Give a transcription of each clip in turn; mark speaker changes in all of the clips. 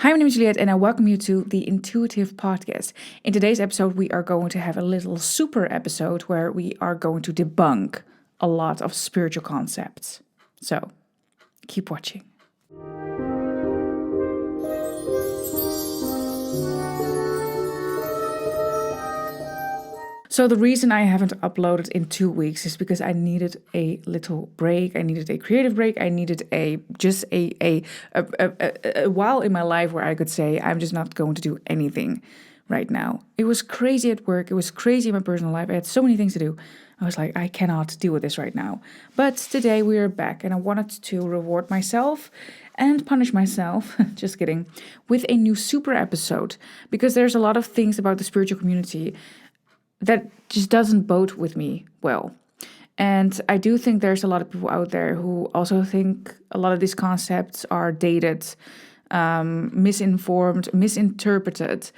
Speaker 1: Hi, my name is Juliet, and I welcome you to the Intuitive Podcast. In today's episode, we are going to have a little super episode where we are going to debunk a lot of spiritual concepts. So, keep watching. So the reason I haven't uploaded in 2 weeks is because I needed a little break. I needed a creative break. I needed a while in my life where I could say I'm just not going to do anything right now. It was crazy at work. It was crazy in my personal life. I had so many things to do. I was like, I cannot deal with this right now. But today we are back, and I wanted to reward myself and punish myself, just kidding, with a new super episode, because there's a lot of things about the spiritual community that just doesn't bode with me well. And I do think there's a lot of people out there who also think a lot of these concepts are dated, misinformed, misinterpreted.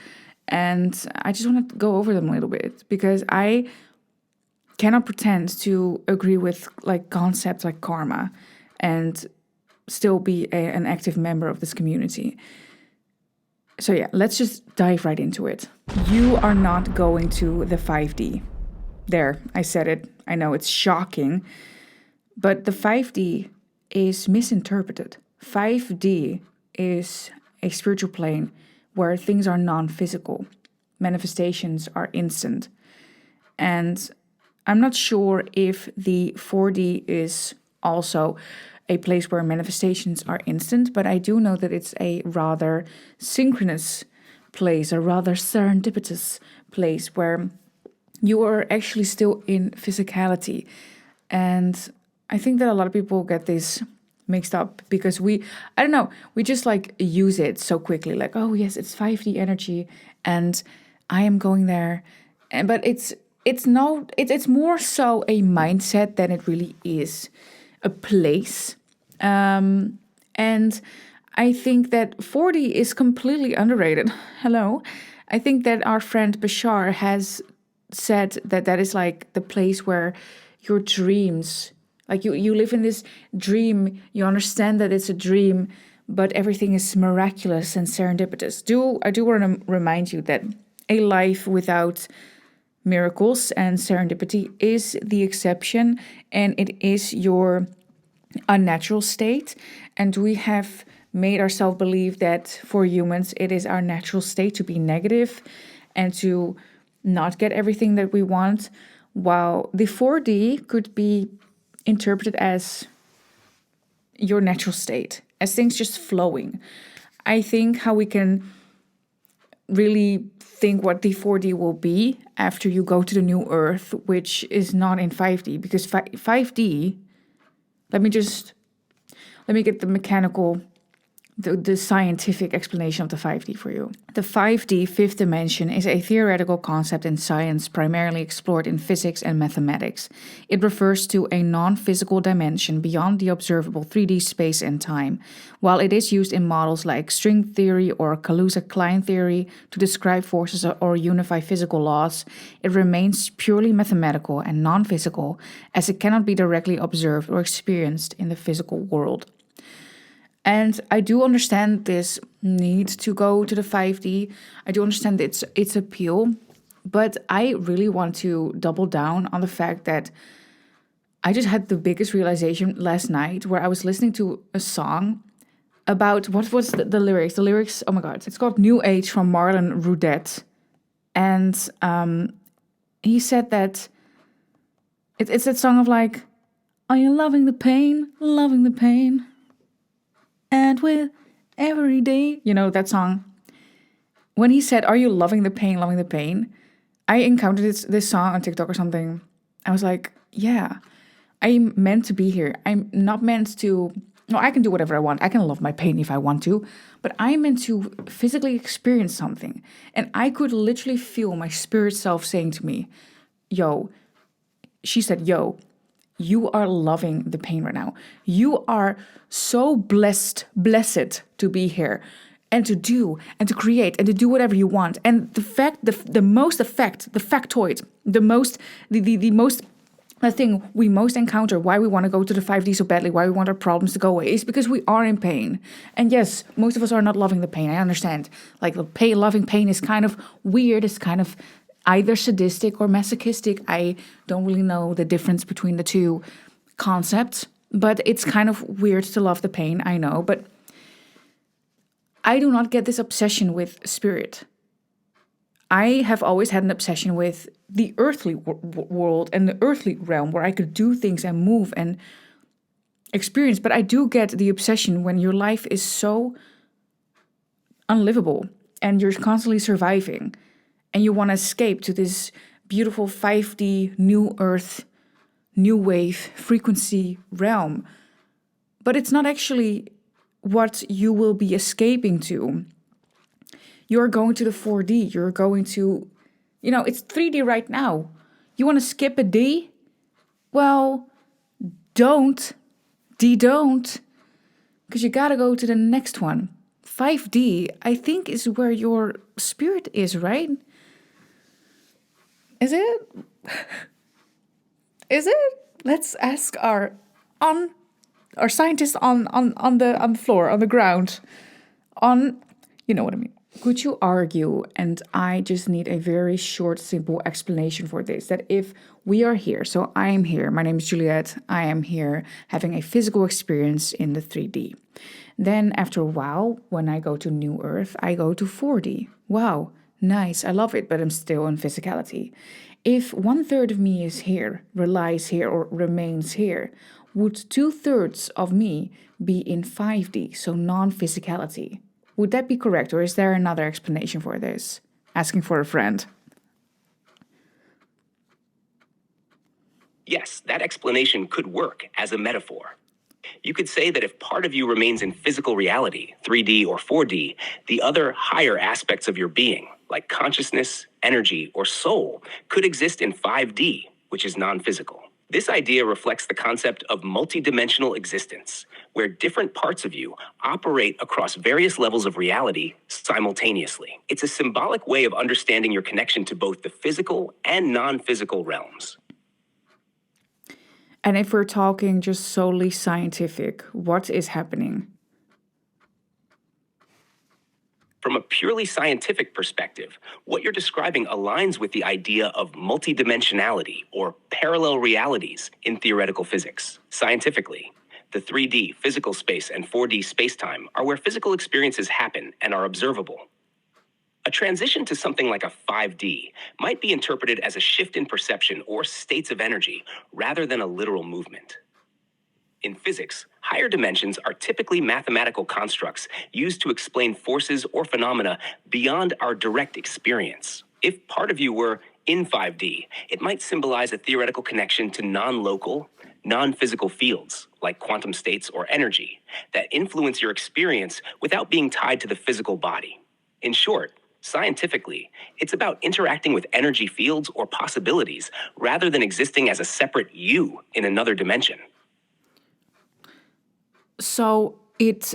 Speaker 1: And I just want to go over them a little bit because I cannot pretend to agree with like concepts like karma and still be an active member of this community. So yeah, let's just dive right into it. You are not going to the 5D. There, I said it. I know it's shocking, but the 5D is misinterpreted. 5D is a spiritual plane where things are non-physical. Manifestations are instant. And I'm not sure if the 4D is also a place where manifestations are instant, but I do know that it's a rather synchronous place, a rather serendipitous place where you are actually still in physicality. And I think that a lot of people get this mixed up because we just like use it so quickly, like, oh yes, it's 5D energy and I am going there. But it's more so a mindset than it really is a place. And I think that 4D is completely underrated. Hello. I think that our friend Bashar has said that is like the place where your dreams, like you live in this dream, you understand that it's a dream, but everything is miraculous and serendipitous. I do want to remind you that a life without miracles and serendipity is the exception, and it is your unnatural state. And we have made ourselves believe that for humans it is our natural state to be negative and to not get everything that we want, while the 4D could be interpreted as your natural state, as things just flowing. I think how we can really think what the 4D will be after you go to the new Earth, which is not in 5D, because 5D, let me get the mechanical, the scientific explanation of the 5D for you. The 5D, fifth dimension, is a theoretical concept in science primarily explored in physics and mathematics. It refers to a non-physical dimension beyond the observable 3D space and time. While it is used in models like string theory or Kaluza-Klein theory to describe forces or unify physical laws, it remains purely mathematical and non-physical, as it cannot be directly observed or experienced in the physical world. And I do understand this need to go to the 5D. I do understand its appeal, but I really want to double down on the fact that I just had the biggest realization last night where I was listening to a song about, what was the lyrics? The lyrics, oh my God, it's called New Age from Marlon Rudet. And he said that it's that song of like, are you loving the pain, loving the pain? And with every day, you know, that song. When he said, are you loving the pain, loving the pain? I encountered this song on TikTok or something. I was like, yeah, I'm meant to be here. I'm not meant to, no, I can do whatever I want. I can love my pain if I want to, but I'm meant to physically experience something. And I could literally feel my spirit self saying to me, she said, you are loving the pain right now. You are so blessed to be here and to do and to create and to do whatever you want. And the factoid, the most the thing we most encounter, why we want to go to the 5D so badly, why we want our problems to go away, is because we are in pain. And yes, most of us are not loving the pain. I understand. Like, loving pain is kind of weird. It's kind of either sadistic or masochistic. I don't really know the difference between the two concepts, but it's kind of weird to love the pain, I know. But I do not get this obsession with spirit. I have always had an obsession with the earthly world and the earthly realm where I could do things and move and experience. But I do get the obsession when your life is so unlivable and you're constantly surviving and you want to escape to this beautiful 5D new earth, new wave, frequency realm. But it's not actually what you will be escaping to. You're going to the 4D. You're going to, it's 3D right now. You want to skip a D? Well, don't. Don't. Because you got to go to the next one. 5D, I think, is where your spirit is, right? Is it? Is it? Let's ask our scientists on the floor, on the ground. You know what I mean. Could you argue, and I just need a very short, simple explanation for this, that if we are here, so I am here, my name is Juliet, I am here having a physical experience in the 3D. Then after a while, when I go to New Earth, I go to 4D. Wow, nice, I love it, but I'm still in physicality. If 1/3 of me is here, relies here, or remains here, would 2/3 of me be in 5D, so non-physicality? Would that be correct, or is there another explanation for this? Asking for a friend.
Speaker 2: Yes, that explanation could work as a metaphor. You could say that if part of you remains in physical reality, 3D or 4D, the other higher aspects of your being, like consciousness, energy, or soul, could exist in 5D, which is non-physical. This idea reflects the concept of multidimensional existence, where different parts of you operate across various levels of reality simultaneously. It's a symbolic way of understanding your connection to both the physical and non-physical realms.
Speaker 1: And if we're talking just solely scientific, what is happening?
Speaker 2: From a purely scientific perspective, what you're describing aligns with the idea of multidimensionality or parallel realities in theoretical physics. Scientifically, the 3D physical space and 4D spacetime are where physical experiences happen and are observable. A transition to something like a 5D might be interpreted as a shift in perception or states of energy rather than a literal movement. In physics, higher dimensions are typically mathematical constructs used to explain forces or phenomena beyond our direct experience. If part of you were in 5D, it might symbolize a theoretical connection to non-local, non-physical fields, like quantum states or energy, that influence your experience without being tied to the physical body. In short, scientifically, it's about interacting with energy fields or possibilities rather than existing as a separate you in another dimension.
Speaker 1: So it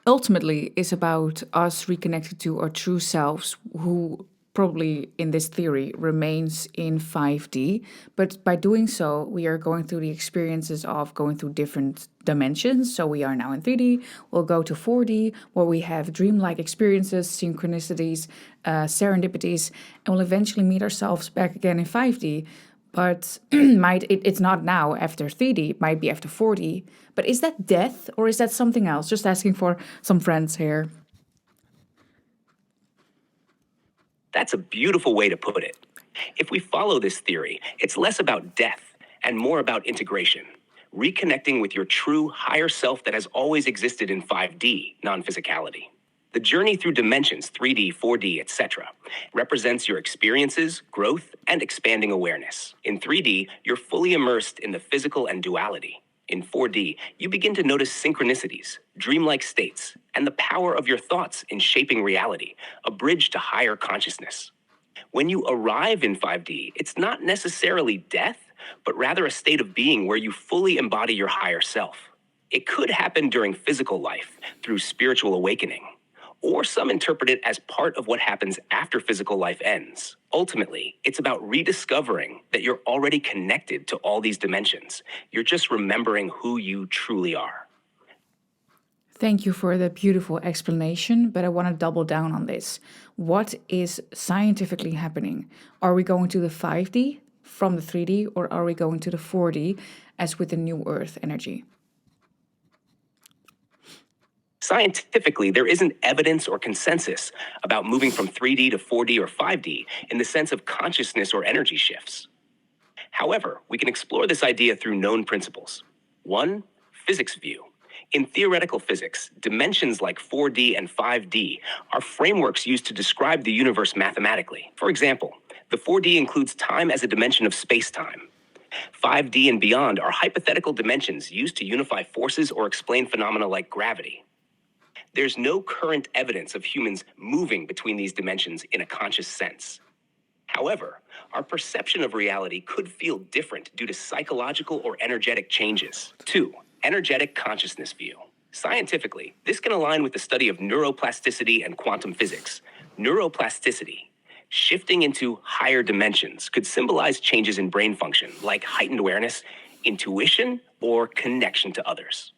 Speaker 1: ultimately is about us reconnecting to our true selves, who probably in this theory remains in 5D. But by doing so, we are going through the experiences of going through different dimensions. So we are now in 3D, we'll go to 4D, where we have dreamlike experiences, synchronicities, serendipities, and we'll eventually meet ourselves back again in 5D. But it's not now after 3D, it might be after 4D. But is that death or is that something else? Just asking for some friends here.
Speaker 2: That's a beautiful way to put it. If we follow this theory, it's less about death and more about integration, reconnecting with your true higher self that has always existed in 5D, non-physicality. The journey through dimensions, 3D, 4D, etc., represents your experiences, growth, and expanding awareness. In 3D, you're fully immersed in the physical and duality. In 4D, you begin to notice synchronicities, dreamlike states, and the power of your thoughts in shaping reality, a bridge to higher consciousness. When you arrive in 5D, it's not necessarily death, but rather a state of being where you fully embody your higher self. It could happen during physical life, through spiritual awakening, or some interpret it as part of what happens after physical life ends. Ultimately, it's about rediscovering that you're already connected to all these dimensions. You're just remembering who you truly are.
Speaker 1: Thank you for the beautiful explanation, but I want to double down on this. What is scientifically happening? Are we going to the 5D from the 3D, or are we going to the 4D as with the new Earth energy?
Speaker 2: Scientifically, there isn't evidence or consensus about moving from 3D to 4D or 5D in the sense of consciousness or energy shifts. However, we can explore this idea through known principles. 1. Physics view. In theoretical physics, dimensions like 4D and 5D are frameworks used to describe the universe mathematically. For example, the 4D includes time as a dimension of space-time. 5D and beyond are hypothetical dimensions used to unify forces or explain phenomena like gravity. There's no current evidence of humans moving between these dimensions in a conscious sense. However, our perception of reality could feel different due to psychological or energetic changes. 2. Energetic consciousness view. Scientifically, this can align with the study of neuroplasticity and quantum physics. Neuroplasticity, shifting into higher dimensions, could symbolize changes in brain function, like heightened awareness, intuition, or connection to others.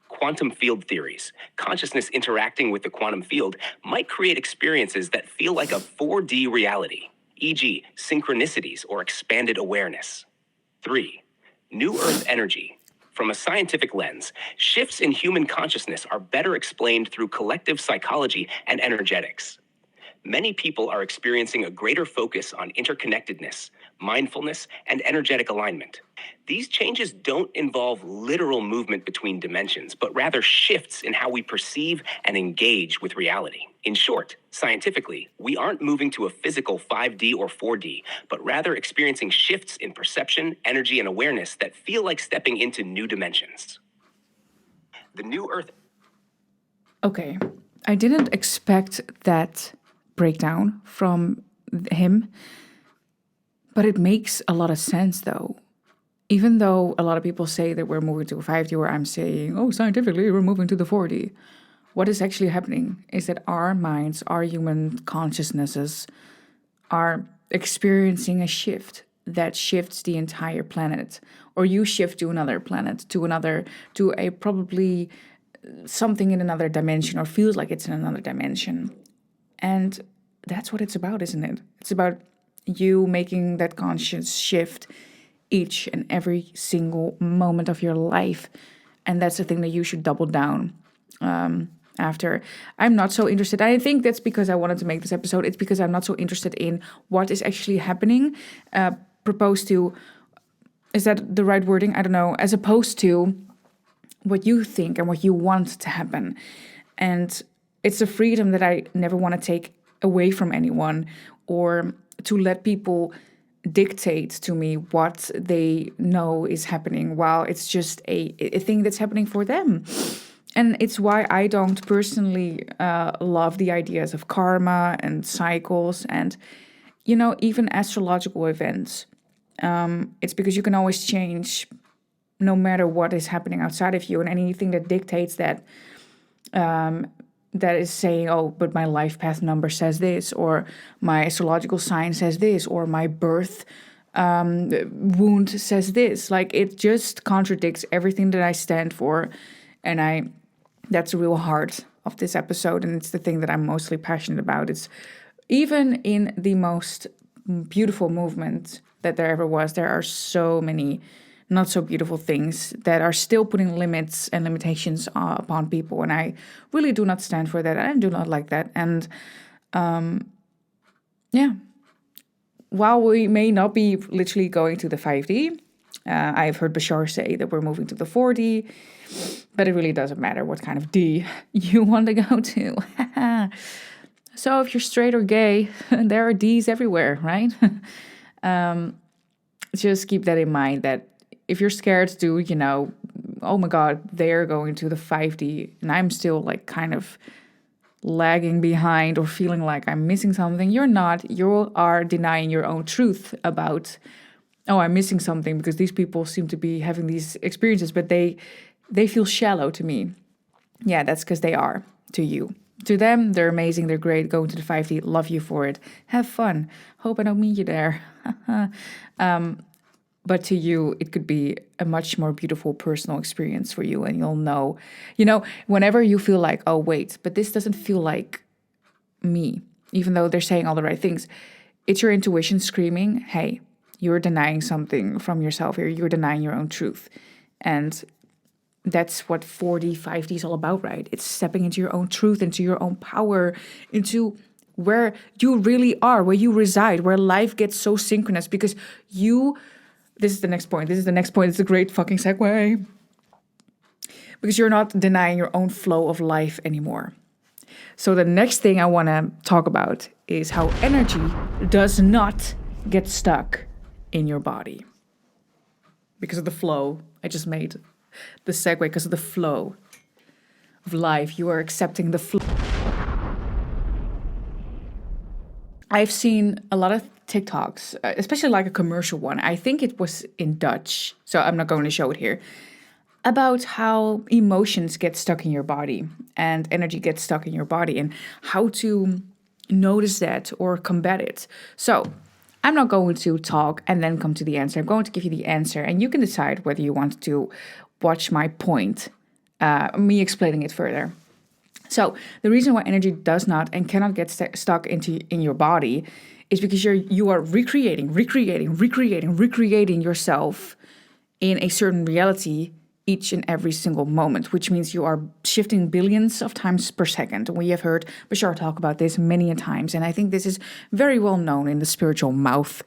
Speaker 2: Quantum field theories, consciousness interacting with the quantum field, might create experiences that feel like a 4D reality, e.g., synchronicities or expanded awareness. 3. New Earth energy. From a scientific lens, shifts in human consciousness are better explained through collective psychology and energetics. Many people are experiencing a greater focus on interconnectedness, mindfulness, and energetic alignment. These changes don't involve literal movement between dimensions, but rather shifts in how we perceive and engage with reality. In short, scientifically, we aren't moving to a physical 5D or 4D, but rather experiencing shifts in perception, energy, and awareness that feel like stepping into new dimensions. The New Earth.
Speaker 1: Okay, I didn't expect that breakdown from him, but it makes a lot of sense though. Even though a lot of people say that we're moving to a 5D, where I'm saying, oh, scientifically, we're moving to the 4D. What is actually happening is that our minds, our human consciousnesses are experiencing a shift that shifts the entire planet. Or you shift to another planet, to a probably something in another dimension, or feels like it's in another dimension. And that's what it's about, isn't it? It's about you making that conscious shift each and every single moment of your life. And that's the thing that you should double down after. I'm not so interested. I think that's because I wanted to make this episode. It's because I'm not so interested in what is actually happening, proposed to, is that the right wording? I don't know. As opposed to what you think and what you want to happen. And it's a freedom that I never want to take away from anyone, or to let people dictate to me what they know is happening, while it's just a thing that's happening for them. And it's why I don't personally love the ideas of karma and cycles and, even astrological events. It's because you can always change no matter what is happening outside of you, and anything that dictates that, that is saying, oh, but my life path number says this, or my astrological sign says this, or my birth wound says this. Like, it just contradicts everything that I stand for. And that's the real heart of this episode. And it's the thing that I'm mostly passionate about. It's even in the most beautiful movement that there ever was, there are so many not so beautiful things that are still putting limits and limitations upon people. And I really do not stand for that. I do not like that. And while we may not be literally going to the 5D, I've heard Bashar say that we're moving to the 4D, but it really doesn't matter what kind of D you want to go to. So if you're straight or gay, there are Ds everywhere, right? Just keep that in mind, that if you're scared to, oh my God, they're going to the 5D and I'm still like kind of lagging behind or feeling like I'm missing something, you're not. You are denying your own truth about, oh, I'm missing something because these people seem to be having these experiences, but they feel shallow to me. Yeah, that's because they are to you. To them, they're amazing, they're great, go into the 5D, love you for it, have fun, hope I don't meet you there. But to you, it could be a much more beautiful personal experience for you, and you'll know, whenever you feel like, oh, wait, but this doesn't feel like me, even though they're saying all the right things, it's your intuition screaming, hey, you're denying something from yourself here, you're denying your own truth. And that's what 4D, 5D is all about, right? It's stepping into your own truth, into your own power, into where you really are, where you reside, where life gets so synchronous because this is the next point. It's a great fucking segue. Because you're not denying your own flow of life anymore. So the next thing I want to talk about is how energy does not get stuck in your body. Because of the flow. I just made the segue because of the flow of life. You are accepting the flow. I've seen a lot of TikToks, especially like a commercial one. I think it was in Dutch, so I'm not going to show it here, about how emotions get stuck in your body and energy gets stuck in your body and how to notice that or combat it. So I'm not going to talk and then come to the answer. I'm going to give you the answer and you can decide whether you want to watch my point, me explaining it further. So the reason why energy does not and cannot get stuck in your body is because you are recreating yourself in a certain reality each and every single moment, which means you are shifting billions of times per second. We have heard Bashar talk about this many a times, and I think this is very well known in the spiritual mouth,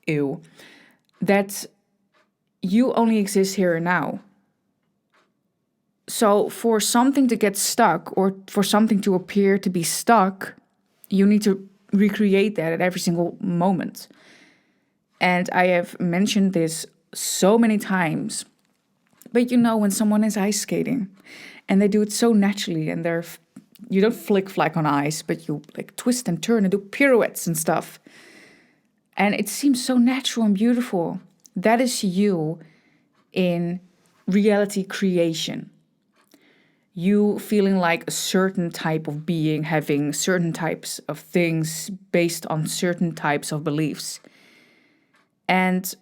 Speaker 1: that you only exist here and now. So for something to get stuck or for something to appear to be stuck, you need to recreate that at every single moment. And I have mentioned this so many times, but when someone is ice skating and they do it so naturally and you don't flick flack on ice, but you like twist and turn and do pirouettes and stuff. And it seems so natural and beautiful. That is you in reality creation. You feeling like a certain type of being, having certain types of things based on certain types of beliefs. And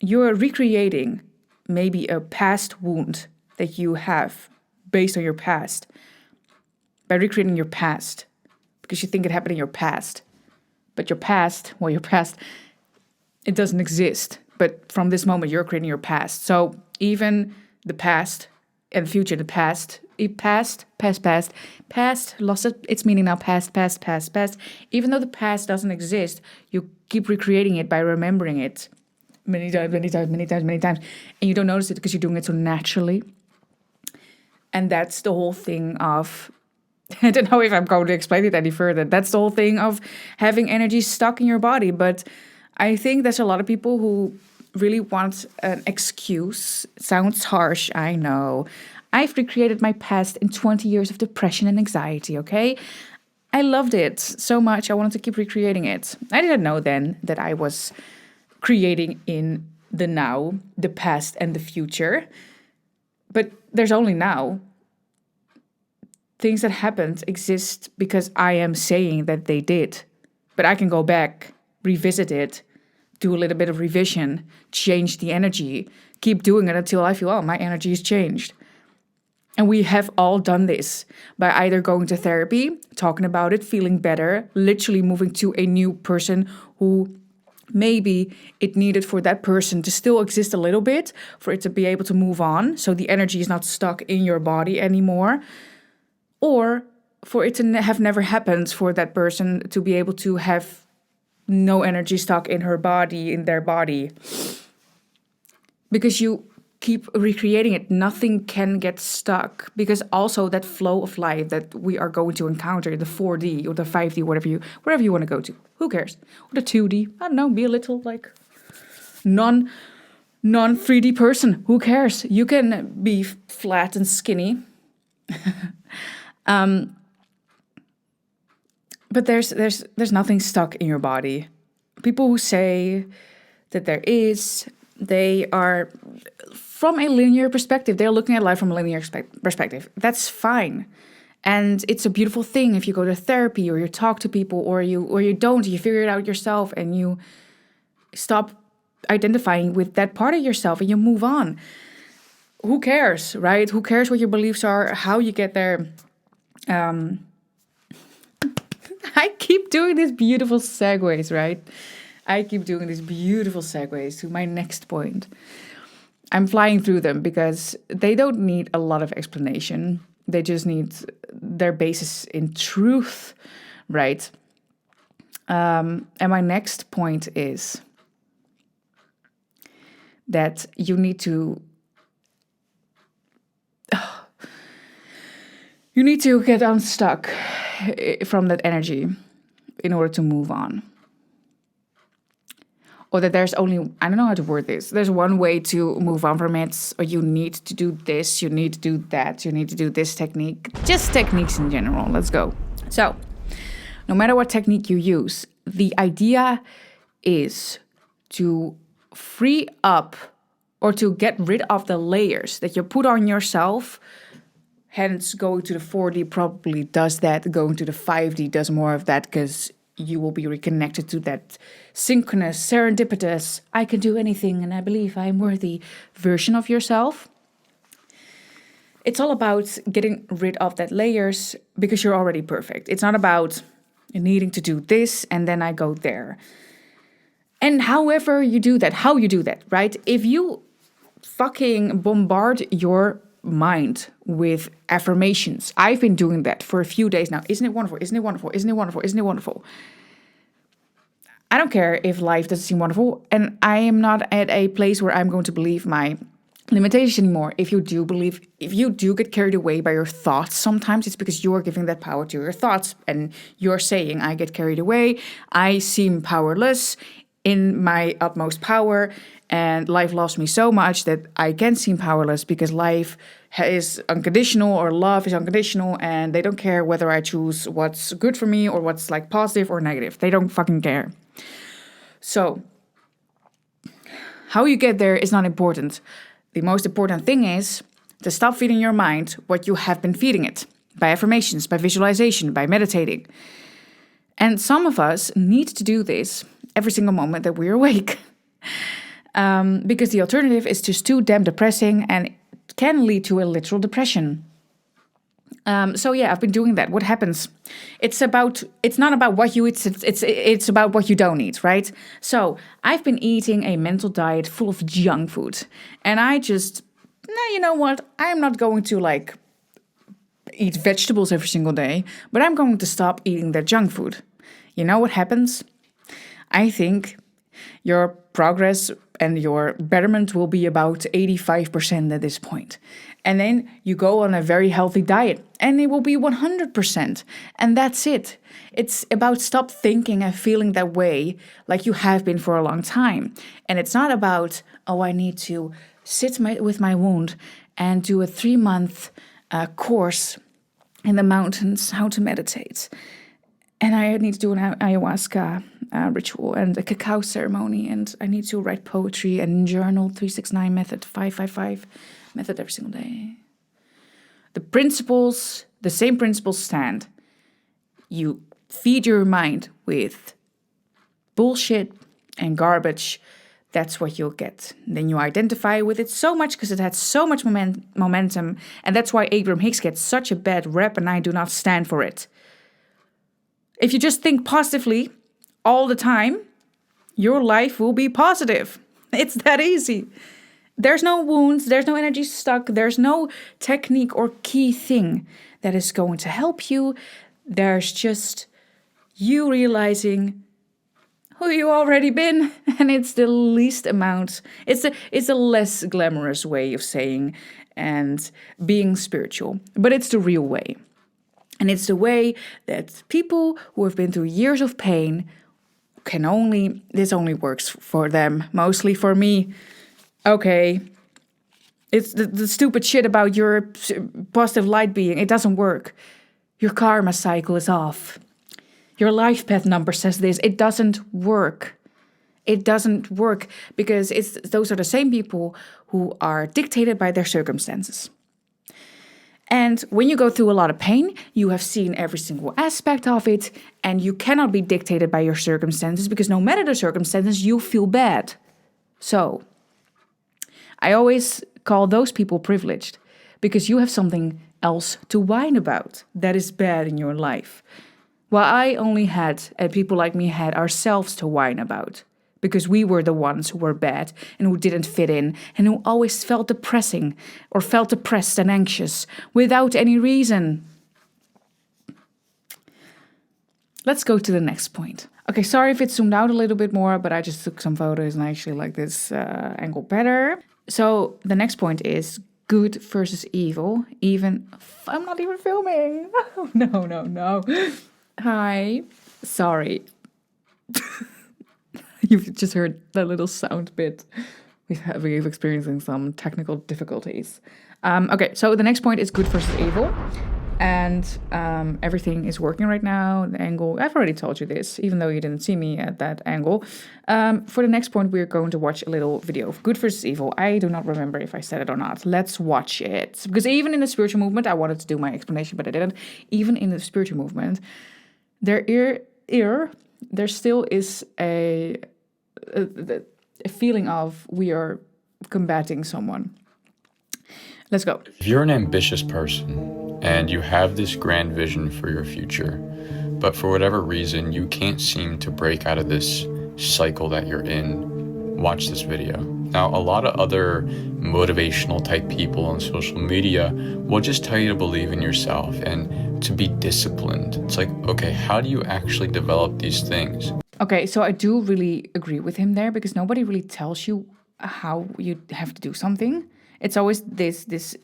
Speaker 1: you're recreating maybe a past wound that you have based on your past by recreating your past because you think it happened in your past. But your past, it doesn't exist. But from this moment, you're creating your past. So even the past and the future, the past, past, lost its meaning now, past. Even though the past doesn't exist, you keep recreating it by remembering it many times. And you don't notice it because you're doing it so naturally. And that's the whole thing of, I don't know if I'm going to explain it any further. That's the whole thing of having energy stuck in your body. But I think there's a lot of people who really want an excuse. It sounds harsh, I know. I've recreated my past in 20 years of depression and anxiety, okay? I loved it so much, I wanted to keep recreating it. I didn't know then that I was creating in the now, the past and the future. But there's only now. Things that happened exist because I am saying that they did. But I can go back, revisit it, do a little bit of revision, change the energy, keep doing it until I feel, oh, my energy has changed. And we have all done this by either going to therapy, talking about it, feeling better, literally moving to a new person who maybe it needed for that person to still exist a little bit, for it to be able to move on, so the energy is not stuck in your body anymore, or for it to have never happened for that person to be able to have no energy stuck in her body, in their body. Because you keep recreating it, nothing can get stuck. Because also that flow of life that we are going to encounter, the 4D or the 5D, wherever you want to go to, who cares? Or the 2D, I don't know, be a little like non-3D person, who cares? You can be flat and skinny. But there's nothing stuck in your body. People who say that there is, they are from a linear perspective. They're looking at life from a linear perspective. That's fine. And it's a beautiful thing if you go to therapy or you talk to people or you don't, you figure it out yourself and you stop identifying with that part of yourself and you move on. Who cares, right? Who cares what your beliefs are, how you get there? I keep doing these beautiful segues, right? I keep doing these beautiful segues to my next point. I'm flying through them because they don't need a lot of explanation. They just need their basis in truth, right? And my next point is that you need to get unstuck from that energy in order to move on. Or that there's only, I don't know how to word this, there's one way to move on from it, or you need to do this, you need to do that, you need to do this technique, just techniques in general. Let's go. So, no matter what technique you use, the idea is to free up or to get rid of the layers that you put on yourself. Hence, going to the 4D probably does that. Going to the 5D does more of that because you will be reconnected to that synchronous, serendipitous, I can do anything and I believe I'm worthy version of yourself. It's all about getting rid of that layers because you're already perfect. It's not about needing to do this and then I go there. And however you do that, how you do that, right? If you fucking bombard your mind with affirmations. I've been doing that for a few days now. Isn't it wonderful? Isn't it wonderful? Isn't it wonderful? Isn't it wonderful? I don't care if life doesn't seem wonderful, and I am not at a place where I'm going to believe my limitation anymore. If you do get carried away by your thoughts, sometimes it's because you're giving that power to your thoughts, and you're saying, I get carried away, I seem powerless in my utmost power, and life loves me so much that I can seem powerless because life is unconditional or love is unconditional and they don't care whether I choose what's good for me or what's like positive or negative. They don't fucking care. So how you get there is not important. The most important thing is to stop feeding your mind what you have been feeding it by affirmations, by visualization, by meditating. And some of us need to do this every single moment that we're awake. Because the alternative is just too damn depressing and can lead to a literal depression. So yeah, I've been doing that. What happens? It's not about what you eat, it's about what you don't eat, right? So I've been eating a mental diet full of junk food. And you know what? I'm not going to eat vegetables every single day, but I'm going to stop eating that junk food. You know what happens? I think your progress and your betterment will be about 85% at this point. And then you go on a very healthy diet and it will be 100%. And that's it. It's about stop thinking and feeling that way like you have been for a long time. And it's not about, I need to sit with my wound and do a 3-month course in the mountains, how to meditate. And I need to do an ayahuasca ritual and a cacao ceremony. And I need to write poetry and journal 369 method, 555 method every single day. The same principles stand. You feed your mind with bullshit and garbage. That's what you'll get. Then you identify with it so much because it had so much momentum. And that's why Abraham Hicks gets such a bad rep and I do not stand for it. If you just think positively all the time, your life will be positive. It's that easy. There's no wounds, there's no energy stuck, there's no technique or key thing that is going to help you. There's just you realizing who you already been, and it's the least amount. It's a less glamorous way of saying and being spiritual, but it's the real way. And it's the way that people who have been through years of pain this only works for them, mostly for me. Okay, it's the stupid shit about your positive light being. It doesn't work. Your karma cycle is off. Your life path number says this. It doesn't work. It doesn't work because those are the same people who are dictated by their circumstances. And when you go through a lot of pain, you have seen every single aspect of it, and you cannot be dictated by your circumstances because no matter the circumstances, you feel bad. So, I always call those people privileged because you have something else to whine about that is bad in your life. While I only had, and people like me had, ourselves to whine about because we were the ones who were bad and who didn't fit in and who always felt depressing or felt depressed and anxious without any reason. Let's go to the next point. Okay, sorry if it zoomed out a little bit more, but I just took some photos and I actually like this angle better. So the next point is good versus evil. I'm not even filming. No. Hi. Sorry. You've just heard that little sound bit. We've experiencing some technical difficulties. Okay, so the next point is good versus evil. And everything is working right now. The angle, I've already told you this, even though you didn't see me at that angle. For the next point, we're going to watch a little video of good versus evil. I do not remember if I said it or not. Let's watch it. Because even in the spiritual movement, I wanted to do my explanation, but I didn't. Even in the spiritual movement, there still is a feeling of we are combating someone. Let's go.
Speaker 3: If you're an ambitious person and you have this grand vision for your future, but for whatever reason you can't seem to break out of this cycle that you're in, watch this video. Now, a lot of other motivational type people on social media will just tell you to believe in yourself and to be disciplined. It's like, okay, how do you actually develop these things?
Speaker 1: Okay, so I do really agree with him there because nobody really tells you how you have to do something. It's always this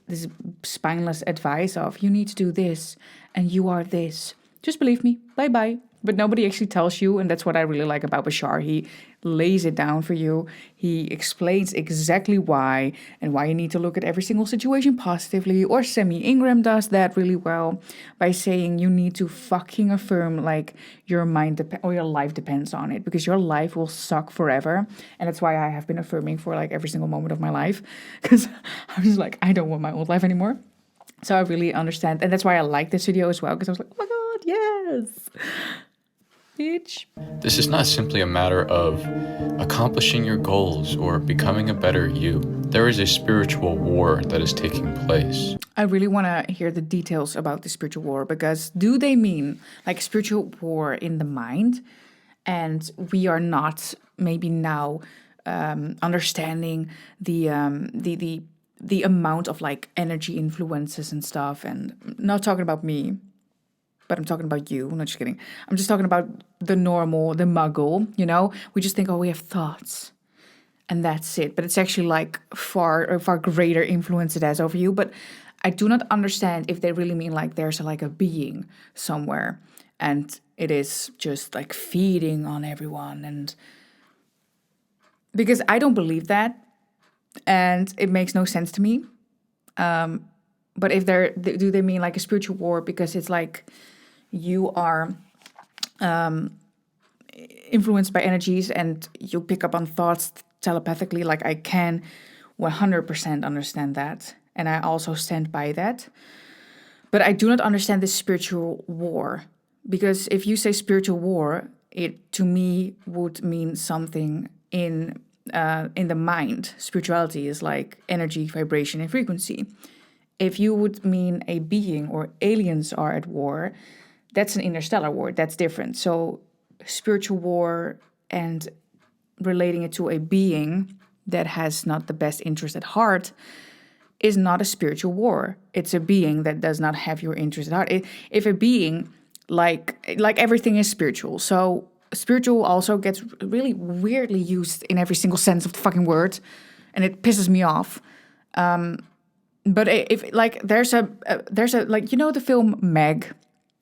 Speaker 1: spineless advice of you need to do this and you are this. Just believe me. Bye-bye. But nobody actually tells you, and that's what I really like about Bashar. He lays it down for you. He explains exactly why and why you need to look at every single situation positively. Or Sammy Ingram does that really well by saying you need to fucking affirm like your mind or your life depends on it because your life will suck forever. And that's why I have been affirming for like every single moment of my life because I'm just like, I don't want my old life anymore. So I really understand. And that's why I like this video as well because I was like, oh my God, yes. Bitch.
Speaker 3: This is not simply a matter of accomplishing your goals or becoming a better you. There is a spiritual war that is taking place.
Speaker 1: I really want to hear the details about the spiritual war because do they mean like spiritual war in the mind? And we are not maybe now understanding the amount of like energy influences and stuff. And I'm not talking about me, but I'm talking about you. I'm not just kidding. I'm just talking about the normal, the muggle, you know? We just think, oh, we have thoughts. And that's it. But it's actually like far greater influence it has over you. But I do not understand if they really mean like there's like a being somewhere. And it is just like feeding on everyone. And because I don't believe that. And it makes no sense to me. But if do they mean like a spiritual war? Because it's like you are influenced by energies and you pick up on thoughts telepathically. Like I can 100% understand that. And I also stand by that. But I do not understand this spiritual war. Because if you say spiritual war, it to me would mean something in the mind. Spirituality is like energy, vibration, and frequency. If you would mean a being or aliens are at war, that's an interstellar war. That's different. So spiritual war and relating it to a being that has not the best interest at heart is not a spiritual war. It's a being that does not have your interest at heart. If a being, like everything is spiritual. So spiritual also gets really weirdly used in every single sense of the fucking word. And it pisses me off. But if like there's a like, you know, the film Meg,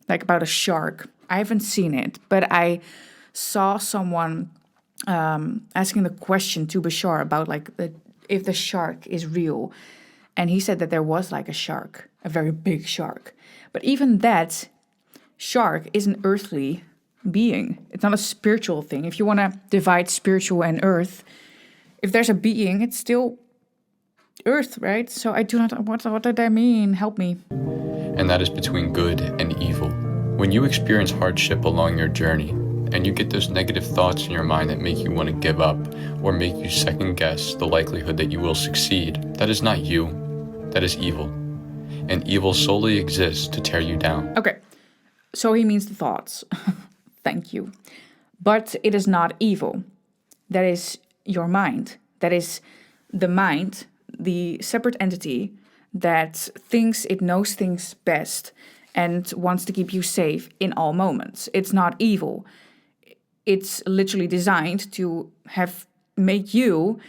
Speaker 1: like about a shark. I haven't seen it, but I saw someone asking the question to Bashar about like if the shark is real. And he said that there was like a shark, a very big shark. But even that shark is an earthly being. It's not a spiritual thing. If you want to divide spiritual and earth, if there's a being, it's still earth, right? So I do not, what did I mean? Help me.
Speaker 3: And that is between good and evil. When you experience hardship along your journey, and you get those negative thoughts in your mind that make you want to give up, or make you second guess the likelihood that you will succeed, that is not you, that is evil. And evil solely exists to tear you down.
Speaker 1: Okay, so he means the thoughts. Thank you. But it is not evil. That is your mind. That is the mind, the separate entity that thinks it knows things best and wants to keep you safe in all moments. It's not evil. It's literally designed to make you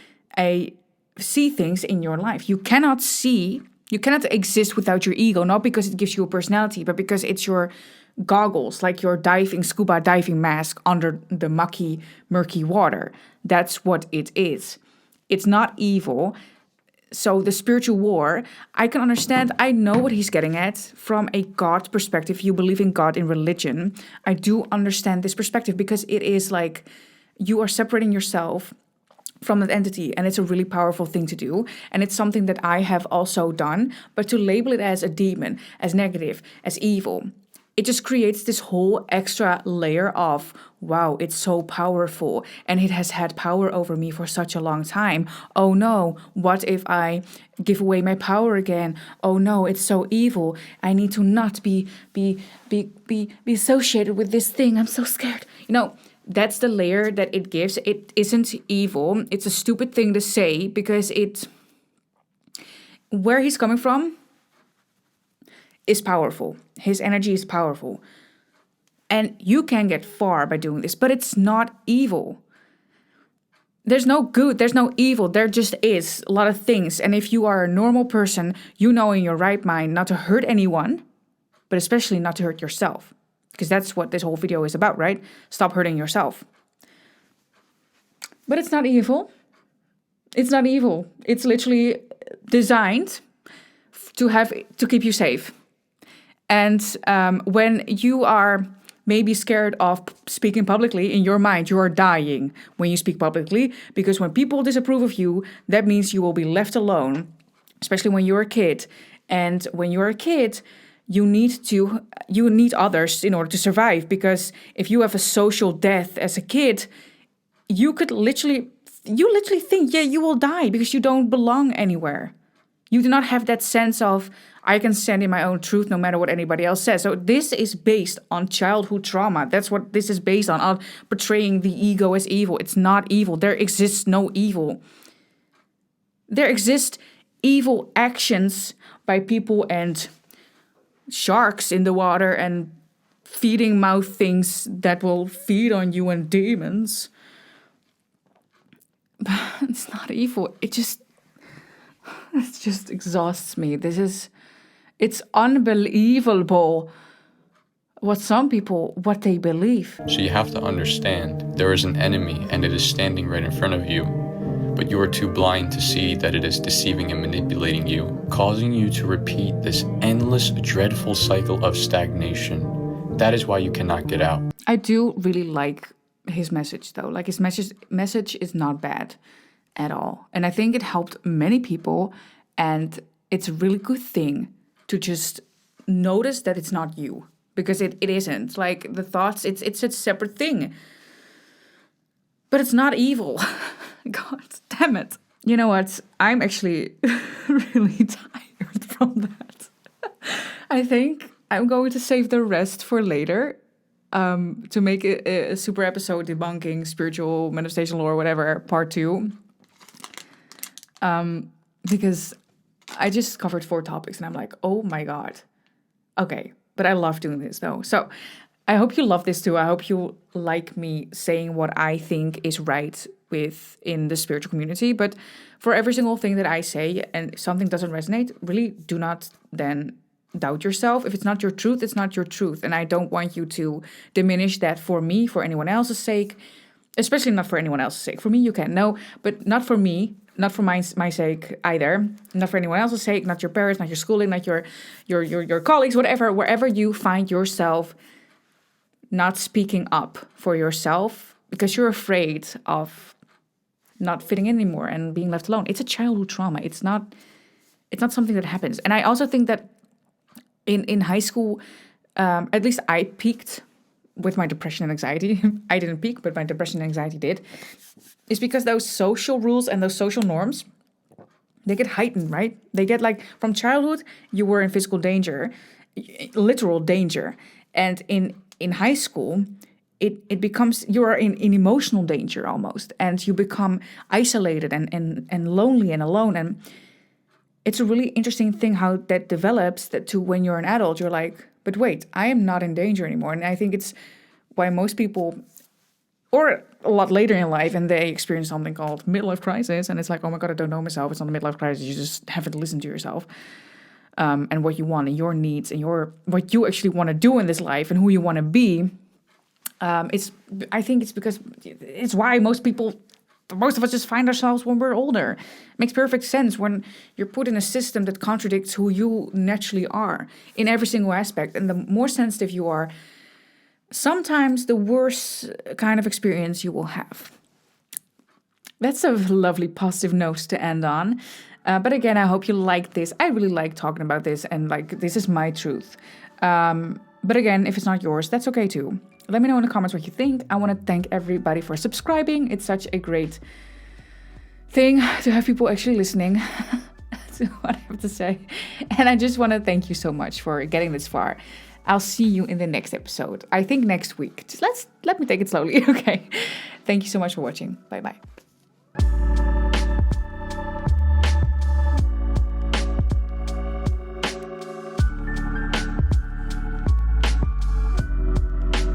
Speaker 1: see things in your life. You cannot exist without your ego, not because it gives you a personality, but because it's your goggles, like your scuba diving mask under the mucky, murky water. That's what it is. It's not evil. So the spiritual war, I can understand. I know what he's getting at from a God perspective. You believe in God in religion. I do understand this perspective because it is like you are separating yourself from that entity, and it's a really powerful thing to do, and it's something that I have also done. But to label it as a demon, as negative, as evil, it just creates this whole extra layer of, wow, it's so powerful and it has had power over me for such a long time. Oh no, what if I give away my power again? Oh no, it's so evil. I need to not be associated with this thing. I'm so scared. That's the layer that it gives. It isn't evil. It's a stupid thing to say because where he's coming from is powerful. His energy is powerful. And you can get far by doing this, but it's not evil. There's no good, there's no evil. There just is a lot of things. And if you are a normal person, you know in your right mind not to hurt anyone, but especially not to hurt yourself. Because that's what this whole video is about, right? Stop hurting yourself. But it's not evil. It's not evil. It's literally designed to keep you safe. And when you are maybe scared of speaking publicly, in your mind, you are dying when you speak publicly. Because when people disapprove of you, that means you will be left alone, especially when you're a kid. And when you're a kid, you need others in order to survive. Because if you have a social death as a kid, you literally think, yeah, you will die because you don't belong anywhere. You do not have that sense of, I can stand in my own truth no matter what anybody else says. So this is based on childhood trauma. That's what this is based on portraying the ego as evil. It's not evil. There exists no evil. There exist evil actions by people and sharks in the water and feeding mouth things that will feed on you and demons. But it's not evil. It just exhausts me. It's unbelievable what they believe.
Speaker 3: So you have to understand, there is an enemy and it is standing right in front of you, but you are too blind to see that it is deceiving and manipulating you, causing you to repeat this endless, dreadful cycle of stagnation. That is why you cannot get out.
Speaker 1: I do really like his message, though. Like, his message is not bad at all. And I think it helped many people, and it's a really good thing to just notice that it's not you, because it isn't. Like, the thoughts, it's a separate thing. But it's not evil. God damn it. You know what? I'm actually really tired from that. I think I'm going to save the rest for later, to make a super episode debunking spiritual manifestation lore, whatever, part 2. Because I just covered 4 topics and I'm like, oh my God. Okay, but I love doing this though. So I hope you love this too. I hope you like me saying what I think is right within the spiritual community. But for every single thing that I say and something doesn't resonate, really do not then doubt yourself. If it's not your truth, it's not your truth. And I don't want you to diminish that for me, for anyone else's sake, especially not for anyone else's sake. For me, you can. No, but not for me. Not for my sake either. Not for anyone else's sake. Not your parents. Not your schooling. Not your colleagues. Whatever. Wherever you find yourself not speaking up for yourself because you're afraid of not fitting in anymore and being left alone. It's a childhood trauma. It's not something that happens. And I also think that in high school, at least I peaked with my depression and anxiety. I didn't peak, but my depression and anxiety did. It's because those social rules and those social norms, they get heightened, right? They get like, from childhood, you were in physical danger, literal danger. And in high school, it becomes, you're in emotional danger almost. And you become isolated and lonely and alone. And it's a really interesting thing how that develops, that to when you're an adult, you're like, but wait, I am not in danger anymore. And I think it's why most people, or a lot later in life, and they experience something called midlife crisis, and it's like, oh my God, I don't know myself. It's not a midlife crisis. You just haven't listened to yourself, and what you want and your needs and what you actually want to do in this life and who you want to be. I think it's because it's why most of us just find ourselves when we're older. It makes perfect sense when you're put in a system that contradicts who you naturally are in every single aspect. And the more sensitive you are, sometimes the worse kind of experience you will have. That's a lovely positive note to end on. But again, I hope you like this. I really like talking about this, and like, this is my truth. But again, if it's not yours, that's okay too. Let me know in the comments what you think. I want to thank everybody for subscribing. It's such a great thing to have people actually listening to what I have to say. And I just want to thank you so much for getting this far. I'll see you in the next episode. I think next week. Just let me take it slowly. Okay. Thank you so much for watching. Bye-bye.